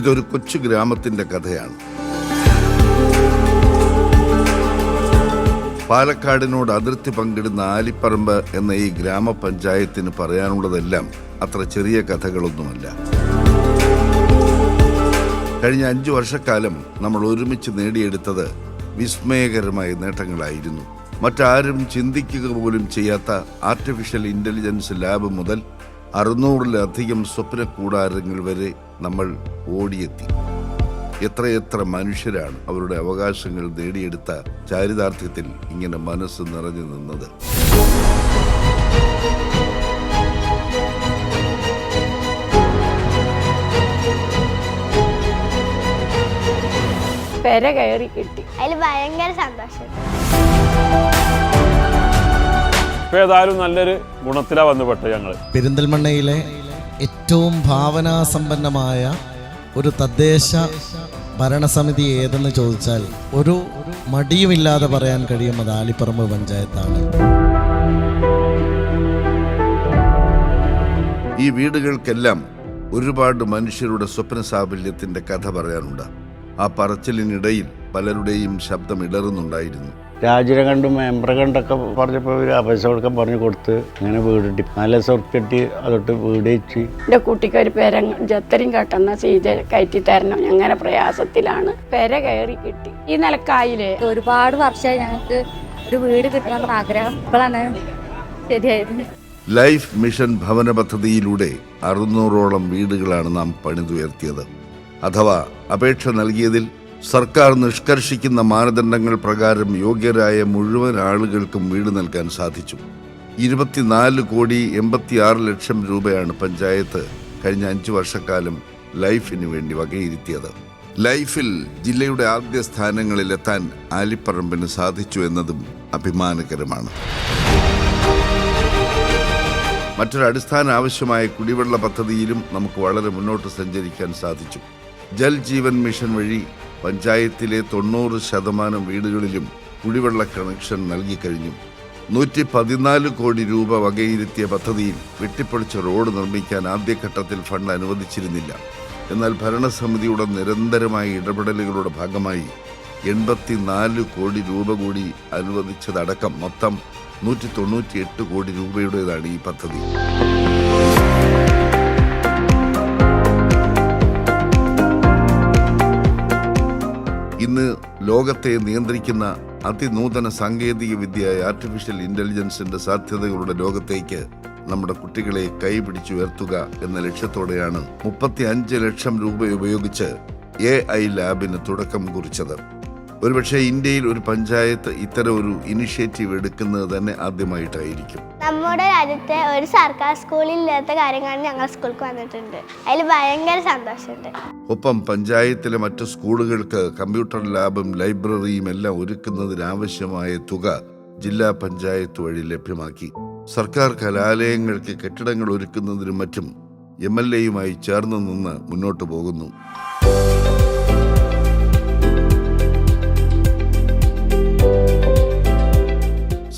ഇതൊരു കൊച്ചു ഗ്രാമത്തിന്റെ കഥയാണ്. പാലക്കാടിനോട് അതിർത്തി പങ്കിടുന്ന ആലിപ്പറമ്പ് എന്ന ഈ ഗ്രാമപഞ്ചായത്തിന് പറയാനുള്ളതെല്ലാം അത്ര ചെറിയ കഥകളൊന്നുമല്ല. കഴിഞ്ഞ 5 വർഷക്കാലം നമ്മൾ ഒരുമിച്ച് നേടിയെടുത്തത് വിസ്മയകരമായ നേട്ടങ്ങളായിരുന്നു. മറ്റാരും ചിന്തിക്കുക പോലും ചെയ്യാത്ത ആർട്ടിഫിഷ്യൽ ഇന്റലിജൻസ് ലാബ് മുതൽ 600-ലധികം സ്വപ്ന കൂടാരങ്ങൾ വരെ നമ്മൾ ഓടിയെത്തി. എത്രയെത്ര മനുഷ്യരാണ് അവരുടെ അവകാശങ്ങൾ നേടിയെടുത്ത ചാരിതാർത്ഥ്യത്തിൽ ഇങ്ങനെ മനസ്സ് നിറഞ്ഞു നിന്നത്. പെര കയറി കിട്ടി, അതിൽ ഭയങ്കര സന്തോഷം. ഏതായാലും നല്ലൊരു ഗുണത്തിലാ വന്നുപെട്ട ഞങ്ങള്. പെരിന്തൽമണ്ണയിലെ ഏറ്റവും ഭാവനാസമ്പന്നമായ ഒരു തദ്ദേശ ഭരണസമിതി ഏതെന്ന് ചോദിച്ചാൽ ഒരു മടിയുമില്ലാതെ പറയാൻ കഴിയുന്നത് ആലിപ്പറമ്പ് പഞ്ചായത്താണ്. ഈ വീടുകൾക്കെല്ലാം ഒരുപാട് മനുഷ്യരുടെ സ്വപ്ന സാഫല്യത്തിന്റെ കഥ പറയാനുണ്ട്. ആ പറച്ചിലിനിടയിൽ പലരുടെയും ശബ്ദം ഇടറുന്നുണ്ടായിരുന്നു. രാജുരെ കണ്ടും മെമ്പറെ കണ്ടൊക്കെ പറഞ്ഞപ്പോൾ ഒരു പൈസ കൊടുക്കാൻ പറഞ്ഞു കൊടുത്ത് അങ്ങനെ വീട് കിട്ടി. 4 ലക്ഷം ഉറുപ്പിക കിട്ടി. അതൊട്ട് വീട് വെച്ച് എൻ്റെ കുട്ടിക്ക് ഒരു പെര ജത്തരിയും കട്ടെന്ന സീജ കയറ്റി തരണം. അങ്ങനെ പ്രയാസത്തിലാണ്. പെര കയറി കിട്ടി. ഈ നിലക്കായില്ലേ ഒരുപാട് വർഷമായി ഞങ്ങൾക്ക് ഒരു വീട് കിട്ടണമെന്ന ആഗ്രഹം. ഇപ്പോഴാണ് ശരിയായത്. ലൈഫ് മിഷൻ ഭവന പദ്ധതിയിലൂടെ 600ഓളം വീടുകളാണ് നാം പണിതുയർത്തിയത്. അഥവാ അപേക്ഷ നൽകിയതിൽ സർക്കാർ നിഷ്കർഷിക്കുന്ന മാനദണ്ഡങ്ങൾ പ്രകാരം യോഗ്യരായ മുഴുവൻ ആളുകൾക്കും വീട് നൽകാൻ സാധിച്ചു. 24,86,00,000 രൂപയാണ് പഞ്ചായത്ത് കഴിഞ്ഞ 5 വർഷക്കാലം ലൈഫിന് വേണ്ടി വകയിരുത്തിയത്. ലൈഫിൽ ജില്ലയുടെ ആദ്യ സ്ഥാനങ്ങളിലെത്താൻ ആലിപ്പറമ്പിന് സാധിച്ചു എന്നതും അഭിമാനകരമാണ്. മറ്റൊരു അടിസ്ഥാന ആവശ്യമായ കുടിവെള്ള പദ്ധതിയിലും നമുക്ക് വളരെ മുന്നോട്ട് സഞ്ചരിക്കാൻ സാധിച്ചു. ജൽ ജീവൻ മിഷൻ വഴി പഞ്ചായത്തിലെ 90% വീടുകളിലും കുടിവെള്ള കണക്ഷൻ നൽകിക്കഴിഞ്ഞു. 114 കോടി രൂപ വകയിരുത്തിയ പദ്ധതിയിൽ വെട്ടിപ്പൊളിച്ച റോഡ് നിർമ്മിക്കാൻ ആദ്യഘട്ടത്തിൽ ഫണ്ട് അനുവദിച്ചിരുന്നില്ല. എന്നാൽ ഭരണസമിതിയുടെ നിരന്തരമായ ഇടപെടലുകളുടെ ഭാഗമായി 84 കോടി രൂപ കൂടി അനുവദിച്ചതടക്കം മൊത്തം 198 കോടി രൂപയുടേതാണ് ഈ പദ്ധതി. ഇന്ന് ലോകത്തെ നിയന്ത്രിക്കുന്ന അതിനൂതന സാങ്കേതിക വിദ്യയായ ആർട്ടിഫിഷ്യൽ ഇന്റലിജൻസിന്റെ സാധ്യതകളുടെ ലോകത്തേക്ക് നമ്മുടെ കുട്ടികളെ കൈപിടിച്ചുയർത്തുക എന്ന ലക്ഷ്യത്തോടെയാണ് 35 ലക്ഷം രൂപ ഉപയോഗിച്ച് AI ലാബിന് തുടക്കം കുറിച്ചത്. ഒരുപക്ഷെ ഇന്ത്യയിൽ ഒരു പഞ്ചായത്ത് ഇത്തരം ഒരു ഇനിഷ്യേറ്റീവ് എടുക്കുന്നത് തന്നെ ആദ്യമായിട്ടായിരിക്കും. നമ്മുടെ രാജ്യത്തെ ഒരു സർക്കാർ സ്കൂളില്ലാത്ത കാര്യങ്ങൾ ഞങ്ങൾ സ്കൂൾക്ക് വന്നിട്ടുണ്ട്. അതിൽ ഭയങ്കര സന്തോഷമുണ്ട്. ഒപ്പം പഞ്ചായത്തിലെ മറ്റു സ്കൂളുകൾക്ക് കമ്പ്യൂട്ടർ ലാബും ലൈബ്രറിയും എല്ലാം ഒരുക്കുന്നതിനാവശ്യമായ തുക ജില്ലാ പഞ്ചായത്ത് വഴി ലഭ്യമാക്കി. സർക്കാർ കലാലയങ്ങൾക്ക് കെട്ടിടങ്ങൾ ഒരുക്കുന്നതിനും മറ്റും MLAയുമായി ചേർന്ന് നിന്ന് മുന്നോട്ടു പോകുന്നു.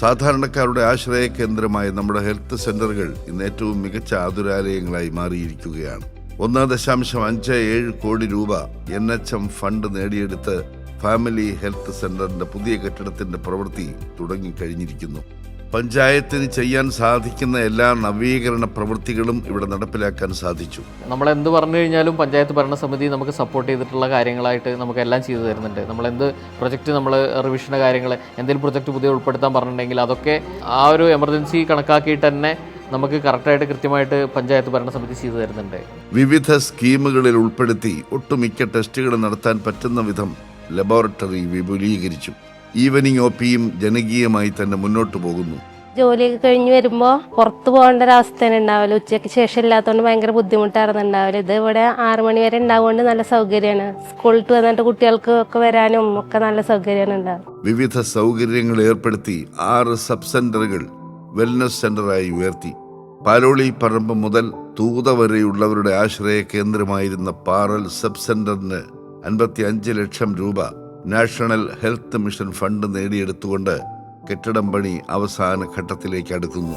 സാധാരണക്കാരുടെ ആശ്രയ കേന്ദ്രമായ നമ്മുടെ ഹെൽത്ത് സെന്ററുകൾ ഇന്ന് ഏറ്റവും മികച്ച ആതുരാലയങ്ങളായി മാറിയിരിക്കുകയാണ്. 1.57 കോടി രൂപ NHM ഫണ്ട് നേടിയെടുത്ത് ഫാമിലി ഹെൽത്ത് സെന്ററിന്റെ പുതിയ കെട്ടിടത്തിന്റെ പ്രവൃത്തി തുടങ്ങിക്കഴിഞ്ഞിരിക്കുന്നു. പഞ്ചായത്തിന് ചെയ്യാൻ സാധിക്കുന്ന എല്ലാ നവീകരണ പ്രവൃത്തികളും ഇവിടെ നടപ്പിലാക്കാൻ സാധിച്ചു. നമ്മളെന്ത് പറഞ്ഞു കഴിഞ്ഞാലും പഞ്ചായത്ത് ഭരണസമിതി നമുക്ക് സപ്പോർട്ട് ചെയ്തിട്ടുള്ള കാര്യങ്ങളായിട്ട് നമുക്ക് എല്ലാം ചെയ്തു തരുന്നുണ്ട്. നമ്മളെന്ത് പ്രൊജക്റ്റ്, നമ്മൾ റിവിഷൻ്റെ കാര്യങ്ങൾ, എന്തെങ്കിലും പ്രൊജക്റ്റ് പുതിയ ഉൾപ്പെടുത്താൻ പറഞ്ഞിട്ടുണ്ടെങ്കിൽ അതൊക്കെ ആ ഒരു എമർജൻസി കണക്കാക്കിയിട്ട് തന്നെ നമുക്ക് കറക്റ്റായിട്ട് കൃത്യമായിട്ട് പഞ്ചായത്ത് ഭരണസമിതി ചെയ്തു തരുന്നുണ്ട്. വിവിധ സ്കീമുകളിൽ ഉൾപ്പെടുത്തി ഒട്ടുമിക്ക ടെസ്റ്റുകൾ നടത്താൻ പറ്റുന്ന വിധം ലബോറട്ടറി വിപുലീകരിച്ചു. ഈവനിങ് OPയും ജനകീയമായി തന്നെ മുന്നോട്ട് പോകുന്നു. ജോലിയൊക്കെ കഴിഞ്ഞ് വരുമ്പോൾ പുറത്ത് പോകേണ്ട ഒരവസ്ഥയാണ് ഉണ്ടാവില്ല. ഉച്ചയ്ക്ക് ശേഷം ഇല്ലാത്തതുകൊണ്ട് ഭയങ്കര ബുദ്ധിമുട്ടായിരുന്നു ഉണ്ടാവില്ല. ഇത് ഇവിടെ 6 മണി വരെ ഉണ്ടാവുകൊണ്ട് നല്ല സൗകര്യമാണ്. സ്കൂളിൽ വന്നിട്ട് കുട്ടികൾക്ക് ഒക്കെ വരാനും ഒക്കെ നല്ല സൗകര്യമാണ് ഉണ്ടാവും. വിവിധ സൗകര്യങ്ങൾ ഏർപ്പെടുത്തി 6 സബ് സെന്ററുകൾ വെൽനസ് സെന്ററായി ഉയർത്തി. പാലോളി പറമ്പ് മുതൽ തൂത വരെയുള്ളവരുടെ ആശ്രയ കേന്ദ്രമായിരുന്ന പാറൽ സബ് സെന്ററിന് 55 ലക്ഷം രൂപ നാഷണൽ ഹെൽത്ത് മിഷൻ ഫണ്ട് നേടിയെടുത്തുകൊണ്ട് കെട്ടിടം പണി അവസാന ഘട്ടത്തിലേക്ക് അടുക്കുന്നു.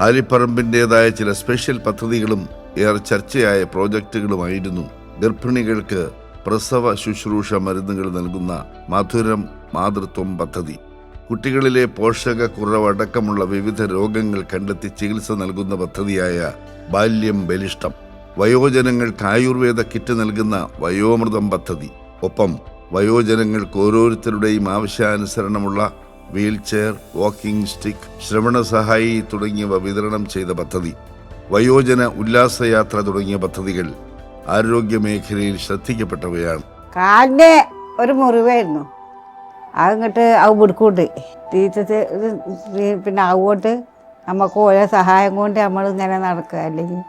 ആലിപ്പറമ്പിൻ്റെതായ ചില സ്പെഷ്യൽ പദ്ധതികളും ഏറെ ചർച്ചയായ പ്രോജക്റ്റുകളുമായിരുന്നു ഗർഭിണികൾക്ക് പ്രസവ ശുശ്രൂഷ മരുന്നുകൾ നൽകുന്ന മധുരം മാതൃത്വം പദ്ധതി. കുട്ടികളിലെ പോഷകക്കുറവടക്കമുള്ള വിവിധ രോഗങ്ങൾ കണ്ടെത്തി ചികിത്സ നൽകുന്ന പദ്ധതിയായ ബാല്യം ബലിഷ്ടം. വയോജനങ്ങൾക്ക് ആയുർവേദ കിറ്റ് നൽകുന്ന വയോമൃതം പദ്ധതി. ഒപ്പം വയോജനങ്ങൾക്ക് ഓരോരുത്തരുടെയും ആവശ്യാനുസരണമുള്ള വീൽചെയർ, വാക്കിംഗ് സ്റ്റിക്ക്, ശ്രവണ സഹായി തുടങ്ങിയവ വിതരണം ചെയ്ത പദ്ധതി. വയോജന ഉല്ലാസയാത്ര തുടങ്ങിയ പദ്ധതികൾ ആരോഗ്യമേഖലയിൽ ശ്രദ്ധിക്കപ്പെട്ടവയാണ്. കാലിൻ്റെ ഒരു മുറിവായിരുന്നു, അതിങ്ങോട്ട് അത് പിടിക്കൂട്ട് ടീച്ചർ പിന്നെ അതുകൊണ്ട് നമുക്ക് ഓരോ സഹായം കൊണ്ട് നമ്മൾ ഇങ്ങനെ നടക്കുക. അല്ലെങ്കിൽ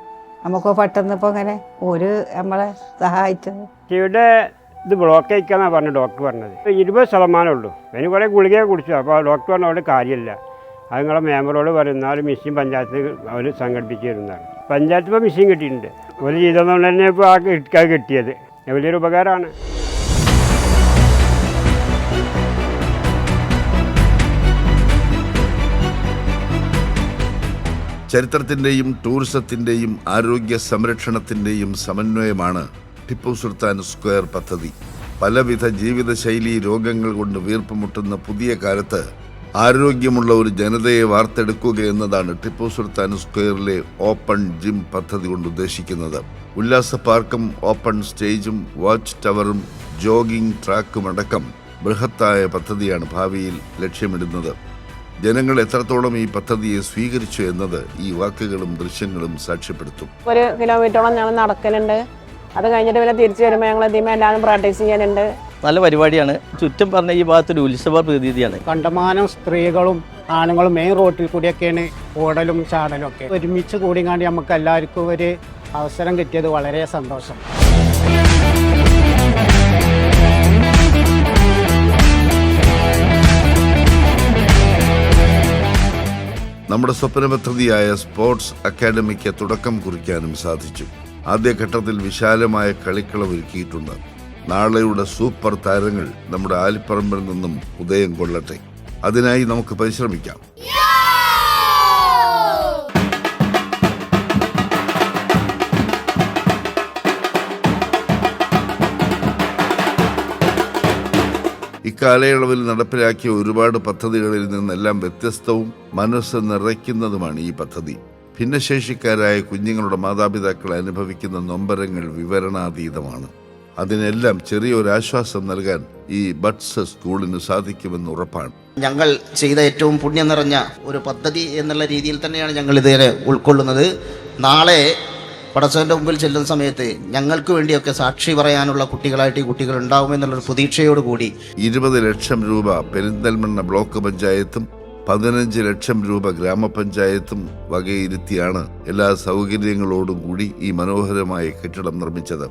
നമുക്ക് പെട്ടെന്ന് ഇപ്പോൾ ഇങ്ങനെ ഒരു നമ്മളെ സഹായിച്ചത്. ഇവിടെ ഇത് ബ്ലോക്ക് അയക്കാന്നാണ് പറഞ്ഞു ഡോക്ടർ പറഞ്ഞത്. 20% ഉള്ളൂ. അതിന് കുറേ ഗുളിക കുടിച്ചു. അപ്പോൾ ഡോക്ടർ പറഞ്ഞ അവിടെ കാര്യമില്ല, അത് നിങ്ങളെ മെമ്പറോട് പറയുന്ന മിഷീൻ പഞ്ചായത്ത് അവർ സംഘടിപ്പിച്ച് തരുന്നതാണ്. പഞ്ചായത്ത് ഇപ്പോൾ മിഷീൻ കിട്ടിയിട്ടുണ്ട്. ഒരു ചെയ്തതുകൊണ്ട് തന്നെ ഇപ്പോൾ ആ കിട്ടിയത് വലിയൊരു ഉപകാരമാണ്. ചരിത്രത്തിൻ്റെയും ടൂറിസത്തിൻ്റെയും ആരോഗ്യ സംരക്ഷണത്തിൻ്റെയും സമന്വയമാണ് ടിപ്പു സുൽത്താൻ സ്ക്വയർ പദ്ധതി. പലവിധ ജീവിതശൈലി രോഗങ്ങൾ കൊണ്ട് വീർപ്പുമുട്ടുന്ന പുതിയ കാലത്ത് ആരോഗ്യമുള്ള ഒരു ജനതയെ വാർത്തെടുക്കുക എന്നതാണ് ടിപ്പു സുൽത്താൻ സ്ക്വയറിലെ ഓപ്പൺ ജിം പദ്ധതി കൊണ്ട് ഉദ്ദേശിക്കുന്നത്. ഉല്ലാസ പാർക്കും ഓപ്പൺ സ്റ്റേജും വാച്ച് ടവറും ജോഗിംഗ് ട്രാക്കും അടക്കം ബൃഹത്തായ പദ്ധതിയാണ് ഭാവിയിൽ ലക്ഷ്യമിടുന്നത്. ജനങ്ങൾ എത്രത്തോളം ഈ പദ്ധതിയെ സ്വീകരിച്ചു എന്നത് ഈ വാക്കുകളും ദൃശ്യങ്ങളും സാക്ഷ്യപ്പെടുത്തും. 1 കിലോമീറ്ററോളം ഞങ്ങൾ നടക്കലുണ്ട്. അത് കഴിഞ്ഞിട്ട് പിന്നെ തിരിച്ചു വരുമ്പോൾ ഞങ്ങൾ ഇതിമേ എല്ലാവരും പ്രാക്ടീസ് ചെയ്യാനുണ്ട്. നല്ല പരിപാടിയാണ്. ചുറ്റും പറഞ്ഞ ഈ ഭാഗത്തൊരു ഉത്സവ പ്രതീതിയാണ്. കണ്ടമാനം സ്ത്രീകളും ആണുങ്ങളും മെയിൻ റോട്ടിൽ കൂടിയൊക്കെയാണ് ഓടലും ചാടലും ഒക്കെ. ഒരുമിച്ച് കൂടിക്കാണ്ട് നമുക്ക് എല്ലാവർക്കും ഒരു അവസരം കിട്ടിയത് വളരെ സന്തോഷം. നമ്മുടെ സ്വപ്ന പദ്ധതിയായ സ്പോർട്സ് അക്കാദമിക്ക് തുടക്കം കുറിക്കാനും സാധിച്ചു. ആദ്യഘട്ടത്തിൽ വിശാലമായ കളിക്കളം ഒരുക്കിയിട്ടുണ്ട്. നാളെയുടെ സൂപ്പർ താരങ്ങൾ നമ്മുടെ ആലിപ്പറമ്പിൽ നിന്നും ഉദയം കൊള്ളട്ടെ. അതിനായി നമുക്ക് പരിശ്രമിക്കാം. ഇക്കാലയളവിൽ നടപ്പിലാക്കിയ ഒരുപാട് പദ്ധതികളിൽ നിന്നെല്ലാം വ്യത്യസ്തവും മനസ്സ് നിറയ്ക്കുന്നതുമാണ് ഈ പദ്ധതി. ഭിന്നശേഷിക്കാരായ കുഞ്ഞുങ്ങളുടെ മാതാപിതാക്കൾ അനുഭവിക്കുന്ന നൊമ്പരങ്ങൾ വിവരണാതീതമാണ്. അതിനെല്ലാം ചെറിയൊരാശ്വാസം നൽകാൻ ഈ ബഡ്സ് സ്കൂളിന് സാധിക്കുമെന്ന് ഉറപ്പാണ്. ഞങ്ങൾ ചെയ്ത ഏറ്റവും പുണ്യം നിറഞ്ഞ ഒരു പദ്ധതി എന്നുള്ള രീതിയിൽ തന്നെയാണ് ഞങ്ങൾ ഇതിനെ ഉൾക്കൊള്ളുന്നത്. നാളെ പടച്ചവൻ്റെ മുമ്പിൽ ചെല്ലുന്ന സമയത്ത് ഞങ്ങൾക്ക് വേണ്ടിയൊക്കെ സാക്ഷി പറയാനുള്ള കുട്ടികളായിട്ട് ഈ കുട്ടികൾ ഉണ്ടാവുമെന്നുള്ളൊരു പ്രതീക്ഷയോടുകൂടി 20 ലക്ഷം രൂപ പെരിന്തൽമണ്ണ ബ്ലോക്ക് പഞ്ചായത്തും 15 ലക്ഷം രൂപ ഗ്രാമപഞ്ചായത്തും വകയിരുത്തിയാണ് എല്ലാ സൗകര്യങ്ങളോടും കൂടി ഈ മനോഹരമായ കെട്ടിടം നിർമ്മിച്ചത്.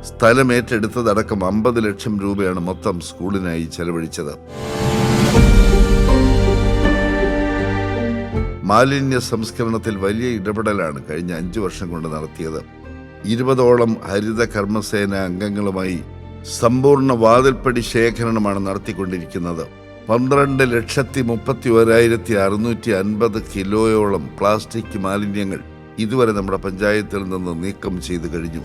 സ്ഥലം ഏറ്റെടുത്തതടക്കം 50 ലക്ഷം രൂപയാണ് മൊത്തം സ്കൂളിനായി ചെലവഴിച്ചത്. മാലിന്യ സംസ്കരണത്തിൽ വലിയ ഇടപെടലാണ് കഴിഞ്ഞ 5 വർഷം കൊണ്ട് നടത്തിയത്. 20ഓളം ഹരിത കർമ്മസേന അംഗങ്ങളുമായി സമ്പൂർണ്ണ വാതിൽപ്പടി ശേഖരണമാണ് നടത്തിക്കൊണ്ടിരിക്കുന്നത്. 12,31,650 കിലോയോളം പ്ലാസ്റ്റിക് മാലിന്യങ്ങൾ ഇതുവരെ നമ്മുടെ പഞ്ചായത്തിൽ നിന്ന് നീക്കം ചെയ്തു കഴിഞ്ഞു.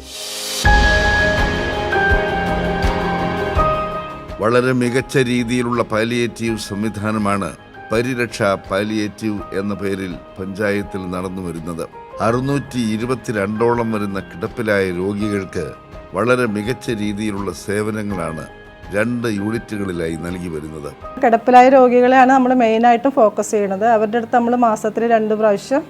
വളരെ മികച്ച രീതിയിലുള്ള പാലിയേറ്റീവ് സംവിധാനമാണ് പരിരക്ഷ പാലിയേറ്റീവ് എന്ന പേരിൽ പഞ്ചായത്തിൽ നടന്നു വരുന്നത്. 622ഓളം വരുന്ന കിടപ്പിലായ രോഗികൾക്ക് വളരെ മികച്ച രീതിയിലുള്ള സേവനങ്ങളാണ് 2 യൂണിറ്റുകളിലായി നൽകി വരുന്നത്. കിടപ്പിലായ രോഗികളെയാണ് നമ്മൾ മെയിനായിട്ടും ഫോക്കസ് ചെയ്യുന്നത്. അവരുടെ അടുത്ത് നമ്മൾ മാസത്തിൽ 2 പ്രാവശ്യം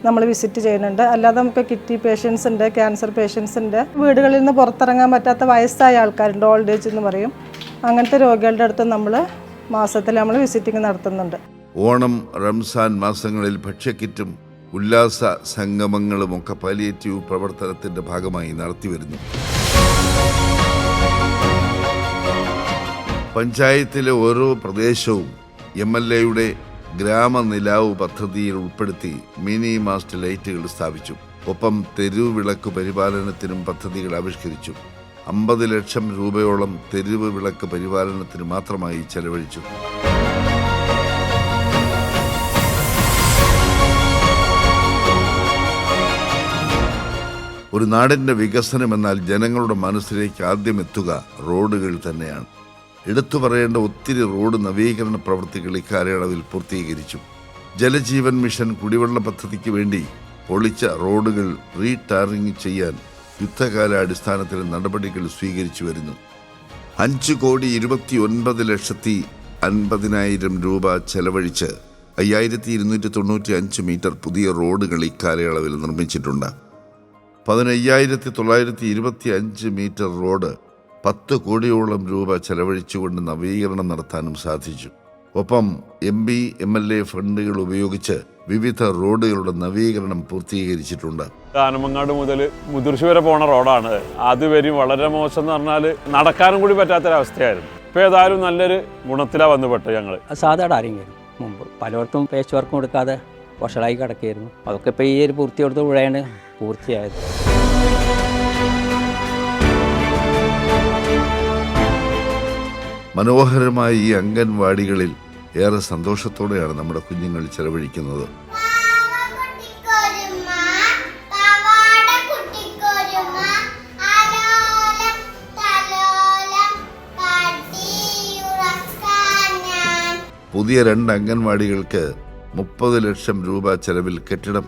നമ്മൾ വിസിറ്റ് ചെയ്യുന്നുണ്ട്. അല്ലാതെ നമുക്ക് കിഡ്നി പേഷ്യൻസ് ഉണ്ട്, ക്യാൻസർ പേഷ്യൻസ് ഉണ്ട്, വീടുകളിൽ നിന്ന് പുറത്തിറങ്ങാൻ പറ്റാത്ത വയസ്സായ ആൾക്കാരുണ്ട്, ഓൾഡ് ഏജ് എന്ന് പറയും. അങ്ങനത്തെ രോഗികളുടെ അടുത്ത് നമ്മൾ മാസത്തിൽ നമ്മൾ വിസിറ്റിംഗ് നടത്തുന്നുണ്ട്. ഓണം, റംസാൻ മാസങ്ങളിൽ ഭക്ഷ്യക്കിറ്റും ഉല്ലാസ സംഗമങ്ങളും ഒക്കെ പാലിയേറ്റീവ് പ്രവർത്തനത്തിന്റെ ഭാഗമായി നടത്തിവരുന്നു. പഞ്ചായത്തിലെ ഓരോ പ്രദേശവും MLAയുടെ ഗ്രാമനിലാവ് പദ്ധതിയിൽ ഉൾപ്പെടുത്തി മിനി മാസ്റ്റ് ലൈറ്റുകൾ സ്ഥാപിച്ചു. ഒപ്പം തെരുവ് വിളക്ക് പരിപാലനത്തിനും പദ്ധതികൾ ആവിഷ്കരിച്ചു. 50 ലക്ഷം രൂപയോളം തെരുവ് വിളക്ക് പരിപാലനത്തിന് മാത്രമായി ചെലവഴിച്ചു. ഒരു നാടിൻ്റെ വികസനം എന്നാൽ ജനങ്ങളുടെ മനസ്സിലേക്ക് ആദ്യം എത്തുക റോഡുകൾ തന്നെയാണ്. എടുത്തു പറയേണ്ട ഒത്തിരി റോഡ് നവീകരണ പ്രവൃത്തികൾ ഇക്കാലയളവിൽ പൂർത്തീകരിച്ചു. ജലജീവൻ മിഷൻ കുടിവെള്ള പദ്ധതിക്ക് വേണ്ടി പൊളിച്ച റോഡുകൾ റീടാറിംഗ് ചെയ്യാൻ യുദ്ധകാലാടിസ്ഥാനത്തിൽ നടപടികൾ സ്വീകരിച്ചു വരുന്നു. 5,29,50,000 രൂപ ചെലവഴിച്ച് 5,295 മീറ്റർ പുതിയ റോഡുകൾ ഇക്കാലയളവിൽ നിർമ്മിച്ചിട്ടുണ്ട്. 15,925 മീറ്റർ റോഡ് 10 കോടിയോളം രൂപ ചെലവഴിച്ചുകൊണ്ട് നവീകരണം നടത്താനും സാധിച്ചു. ഒപ്പം MP, MLA ഫണ്ടുകൾ ഉപയോഗിച്ച് വിവിധ റോഡുകളുടെ നവീകരണം പൂർത്തീകരിച്ചിട്ടുണ്ട്. ആനമങ്ങാട് മുതൽ മുതിർച്ചി വരെ പോണ റോഡാണ്. അതുവരെ വളരെ മോശം എന്ന് പറഞ്ഞാൽ നടക്കാനും കൂടി പറ്റാത്തൊരവസ്ഥയായിരുന്നു. ഇപ്പോൾ ഏതായാലും നല്ലൊരു ഗുണത്തിലാണ് വന്നുപെട്ടത് ഞങ്ങൾ. സാധാരണ ആരെങ്കിലും മുമ്പ് പലയിടത്തും പേച്ച് വർക്കും കൊടുക്കാതെ വഷളായി കിടക്കുകയായിരുന്നു. അതൊക്കെ ഇപ്പോൾ ഈ ഒരു പൂർത്തിയോടുകൂടെയാണ് പൂർത്തിയായത്. മനോഹരമായ ഈ അംഗൻവാടികളിൽ ഏറെ സന്തോഷത്തോടെയാണ് നമ്മുടെ കുഞ്ഞുങ്ങൾ ചെലവഴിക്കുന്നത്. പുതിയ 2 അംഗൻവാടികൾക്ക് 30 ലക്ഷം രൂപ ചെലവിൽ കെട്ടിടം,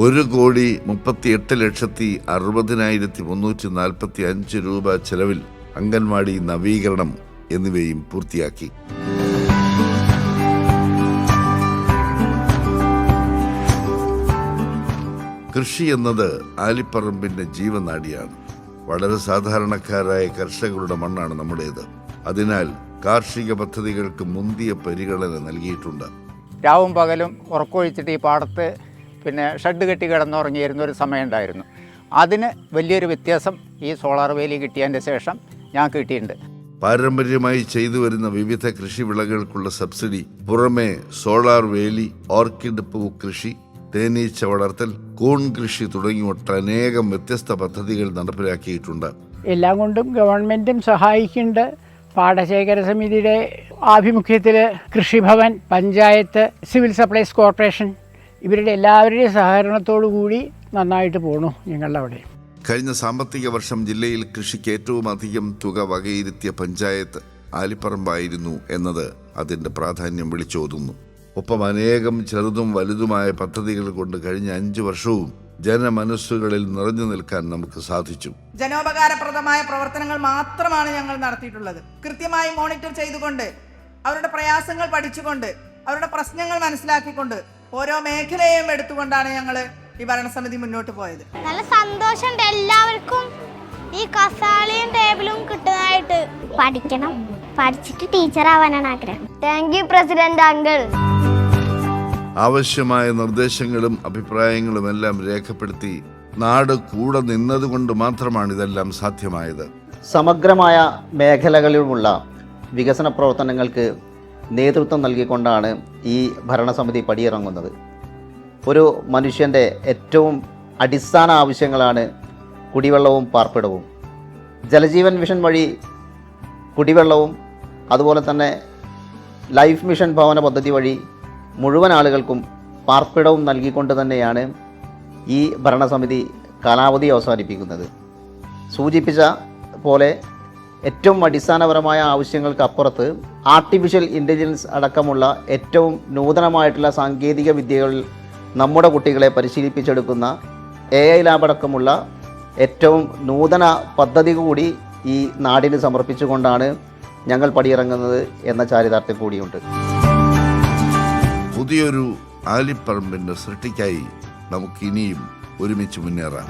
1,38,60,345 രൂപ ചെലവിൽ അംഗൻവാടി നവീകരണം എന്നിവയും പൂർത്തിയാക്കി. കൃഷി എന്നത് ആലിപ്പറമ്പിന്റെ ജീവനാഡിയാണ്. വളരെ സാധാരണക്കാരായ കർഷകരുടെ മണ്ണാണ് നമ്മുടേത്. അതിനാൽ കാർഷിക പദ്ധതികൾക്ക് മുന്തിയ പരിഗണന നൽകിയിട്ടുണ്ട്. രാവും പകലും ഉറക്കമൊഴിച്ചിട്ട് ഈ പാടത്ത് ഷെഡ് കെട്ടി കിടന്നുറങ്ങിയിരുന്ന ഒരു സമയമുണ്ടായിരുന്നു. അതിന് വലിയൊരു വ്യത്യാസം ഈ സോളാർ വേലി കിട്ടിയതിൻ്റെ ശേഷം ഞാൻ കിട്ടിയിട്ടുണ്ട്. പാരമ്പര്യമായി ചെയ്തു വരുന്ന വിവിധ കൃഷിവിളകൾക്കുള്ള സബ്സിഡി പുറമെ സോളാർ വേലി, ഓർക്കിഡ് പൂ കൃഷി, തേനീച്ച വളർത്തൽ, കൂൺ കൃഷി തുടങ്ങി ഒട്ടനേകം വ്യത്യസ്ത പദ്ധതികൾ നടപ്പിലാക്കിയിട്ടുണ്ട്. എല്ലാം കൊണ്ടും ഗവൺമെൻറ്റും സഹായിക്കുന്നുണ്ട്. പാടശേഖര സമിതിയുടെ ആഭിമുഖ്യത്തിൽ കൃഷിഭവൻ, പഞ്ചായത്ത്, സിവിൽ സപ്ലൈസ് കോർപ്പറേഷൻ ഇവരുടെ എല്ലാവരുടെയും സഹകരണത്തോടു കൂടി നന്നായിട്ട് പോണു ഞങ്ങളുടെ അവിടെ. കഴിഞ്ഞ സാമ്പത്തിക വർഷം ജില്ലയിൽ കൃഷിക്ക് ഏറ്റവും അധികം തുക വകയിരുത്തിയ പഞ്ചായത്ത് ആലിപ്പറമ്പായിരുന്നു എന്നത് അതിൻ്റെ പ്രാധാന്യം വിളിച്ചോതുന്നു. ഒപ്പം അനേകം ചെറുതും വലുതുമായ പദ്ധതികൾ കൊണ്ട് കഴിഞ്ഞ 5 വർഷവും ജനമനസ്സുകളിൽ നിറഞ്ഞു നിൽക്കാൻ നമുക്ക് സാധിച്ചു. ജനോപകാരപ്രദമായ പ്രവർത്തനങ്ങൾ മാത്രമാണ് ഞങ്ങൾ നടത്തിയിട്ടുള്ളത്. കൃത്യമായി മോണിറ്റർ ചെയ്തുകൊണ്ട്, അവരുടെ പ്രയാസങ്ങൾ പഠിച്ചുകൊണ്ട്, അവരുടെ പ്രശ്നങ്ങൾ മനസ്സിലാക്കിക്കൊണ്ട്, ഓരോ മേഖലയെയും എടുത്തുകൊണ്ടാണ് ഞങ്ങൾ ഈ ഭരണസമിതി മുന്നോട്ട് പോയത്. നല്ല സന്തോഷമുണ്ട് എല്ലാവർക്കും ഈ കസാലയും ടേബിളും കിട്ടുന്നതായിട്ട്. പഠിക്കണം, പഠിച്ചിട്ട് ടീച്ചർ ആവാനാണ് ആഗ്രഹം. Thank you president uncle. ആവശ്യമായ നിർദ്ദേശങ്ങളും അഭിപ്രായങ്ങളും എല്ലാം രേഖപ്പെടുത്തി നാട് കൂടെ നിന്നതുകൊണ്ട് മാത്രമാണ് ഇതെല്ലാം സാധ്യമായത്. സമഗ്രമായ മേഖലകളിലുമുള്ള വികസന പ്രവർത്തനങ്ങൾക്ക് നേതൃത്വം നൽകിക്കൊണ്ടാണ് ഈ ഭരണസമിതി പടിയിറങ്ങുന്നത്. ഒരു മനുഷ്യൻ്റെ ഏറ്റവും അടിസ്ഥാന ആവശ്യങ്ങളാണ് കുടിവെള്ളവും പാർപ്പിടവും. ജലജീവൻ മിഷൻ വഴി കുടിവെള്ളവും അതുപോലെ തന്നെ ലൈഫ് മിഷൻ ഭവന പദ്ധതി വഴി മുഴുവൻ ആളുകൾക്കും പാർപ്പിടവും നൽകിക്കൊണ്ട് തന്നെയാണ് ഈ ഭരണസമിതി കാലാവധി അവസാനിപ്പിക്കുന്നത്. സൂചിപ്പിച്ച പോലെ ഏറ്റവും അടിസ്ഥാനപരമായ ആവശ്യങ്ങൾക്കപ്പുറത്ത് ആർട്ടിഫിഷ്യൽ ഇൻ്റലിജൻസ് അടക്കമുള്ള ഏറ്റവും നൂതനമായിട്ടുള്ള സാങ്കേതിക വിദ്യകളിൽ നമ്മുടെ കുട്ടികളെ പരിശീലിപ്പിച്ചെടുക്കുന്ന AI ലാബ് അടക്കമുള്ള ഏറ്റവും നൂതന പദ്ധതി കൂടി ഈ നാടിന് സമർപ്പിച്ചുകൊണ്ടാണ് ഞങ്ങൾ പടിയിറങ്ങുന്നത് എന്ന ചാരിതാർത്ഥ്യം കൂടിയുണ്ട്. പുതിയൊരു ആലിപ്പറമ്പിന്റെ സൃഷ്ടിക്കായി നമുക്കിനിയും ഒരുമിച്ച് മുന്നേറാം.